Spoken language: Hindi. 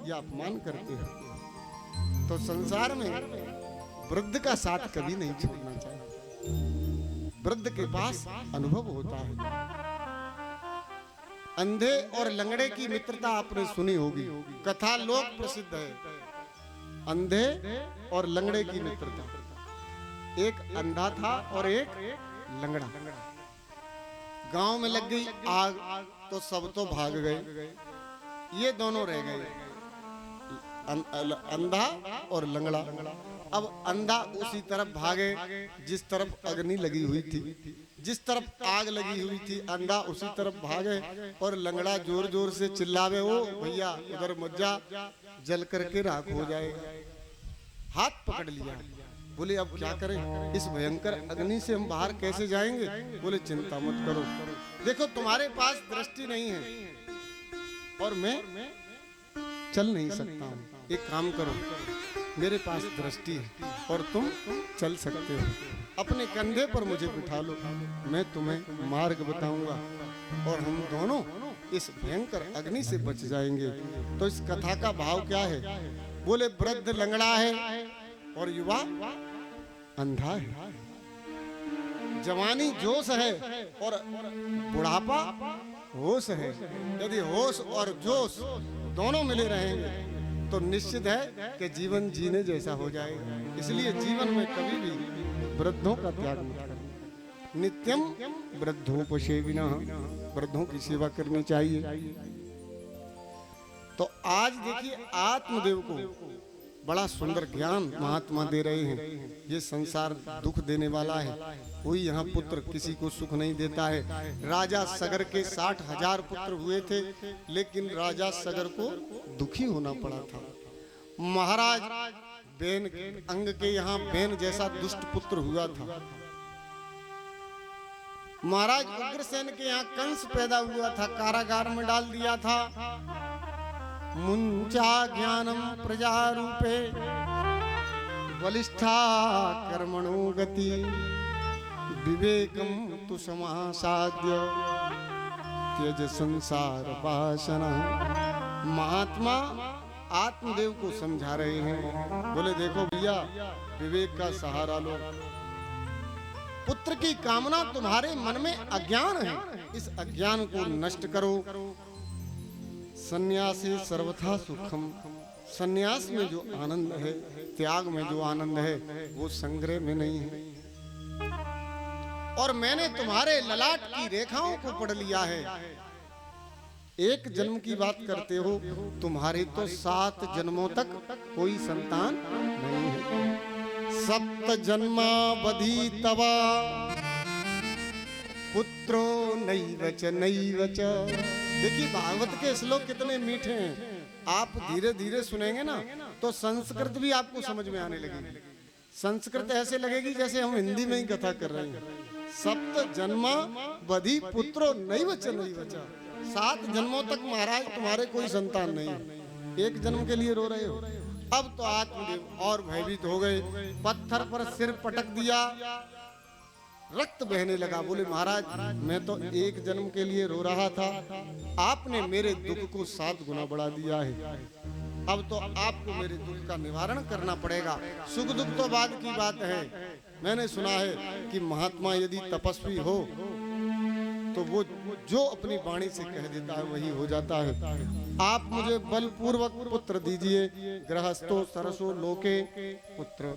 या अपमान करते हो। तो संसार में वृद्ध का साथ कभी नहीं छोड़ना चाहिए। वृद्ध के पास अनुभव होता है। अंधे और लंगड़े की मित्रता आपने सुनी होगी, कथा लोक प्रसिद्ध है। अंधे और लंगड़े की मित्रता। एक अंधा था और एक लंगड़ा। गांव में लग गई आग तो सब तो भाग गए, ये दोनों रह गए, अंधा और लंगड़ा। अब अंधा उसी तरफ भागे जिस तरफ अग्नि लगी हुई थी, जिस तरफ आग लगी हुई थी, अंधा उसी तरफ भागे और लंगड़ा जोर जोर से चिल्लावे, ओ भैया उधर मत जा, जल करके राख हो जाएगा। हाथ पकड़ लिया। बोले अब क्या करें, इस भयंकर अग्नि से हम बाहर कैसे जाएंगे? बोले चिंता मत करो, देखो तुम्हारे पास दृष्टि नहीं है और मैं चल नहीं सकता हूँ। एक काम करो, मेरे पास दृष्टि है और तुम चल सकते हो, अपने कंधे पर मुझे बिठा लो, मैं तुम्हें मार्ग बताऊंगा और हम दोनों इस भयंकर अग्नि से बच जाएंगे। तो इस कथा का भाव क्या है? बोले वृद्ध लंगड़ा है और युवा अंधा है। जवानी जोश है और बुढ़ापा होश है। यदि होश और जोश दोनों मिले रहेंगे तो निश्चित है कि जीवन जीने जैसा हो जाएगा। इसलिए जीवन में कभी भी वृद्धों का त्याग मत करना। नित्यम वृद्धोपसेविनः, वृद्धों की सेवा करनी चाहिए। तो आज देखिए आत्मदेव को बड़ा सुंदर ज्ञान महात्मा दे रहे हैं। ये संसार दुख देने वाला है, कोई यहाँ पुत्र किसी को सुख नहीं देता है। राजा सगर के 60,000 पुत्र हुए थे, लेकिन राजा सगर को दुखी होना पड़ा था। महाराज बेन अंग के यहाँ बेन जैसा दुष्ट पुत्र हुआ था। महाराज उग्रसेन के यहाँ कंस पैदा हुआ था, कारागार में डाल दिया था। मुंचा ज्ञानम प्रजारूपे बलिष्ठा कर्मणो गति विवेकम तु समासाद्य त्यज संसार वासना। महात्मा आत्मदेव को समझा रहे हैं। बोले देखो भैया, विवेक का सहारा लो। पुत्र की कामना तुम्हारे मन में अज्ञान है, इस अज्ञान को नष्ट करो। सन्यासी सर्वथा सुखम, सन्यास में जो आनंद है, त्याग में जो आनंद है, वो संग्रह में नहीं है। और मैंने तुम्हारे ललाट की रेखाओं को पढ़ लिया है। एक जन्म की बात करते हो, तुम्हारे तो 7 जन्मों तक कोई संतान नहीं है। 7 जन्मावधि तवा पुत्रो नैवच नैवच। देखिए भागवत के श्लोक कितने मीठे हैं। आप धीरे धीरे सुनेंगे ना तो संस्कृत भी आपको समझ में आने लगेगी। संस्कृत ऐसे लगेगी जैसे हम हिंदी में ही कथा कर रहे हैं। 7 जन्मावधि पुत्रो नैवच नैवच। 7 जन्मों तक महाराज तुम्हारे कोई संतान नहीं, एक जन्म के लिए रो रहे हो। अब तो आत्मदेव और भयभीत हो गए, पत्थर पर सिर पटक दिया, रक्त बहने लगा। बोले महाराज मैं तो एक जन्म के लिए रो रहा था, आपने मेरे दुख को 7 गुना बढ़ा दिया है। अब तो आपको मेरे दुख का निवारण करना पड़ेगा। सुख दुख तो बाद की बात है। मैंने सुना है कि महात्मा यदि तपस्वी हो तो वो जो अपनी वाणी से कह देता है वही हो जाता है। आप मुझे बलपूर्वक पुत्र दीजिए। गृहस्थो सरसो लोके पुत्र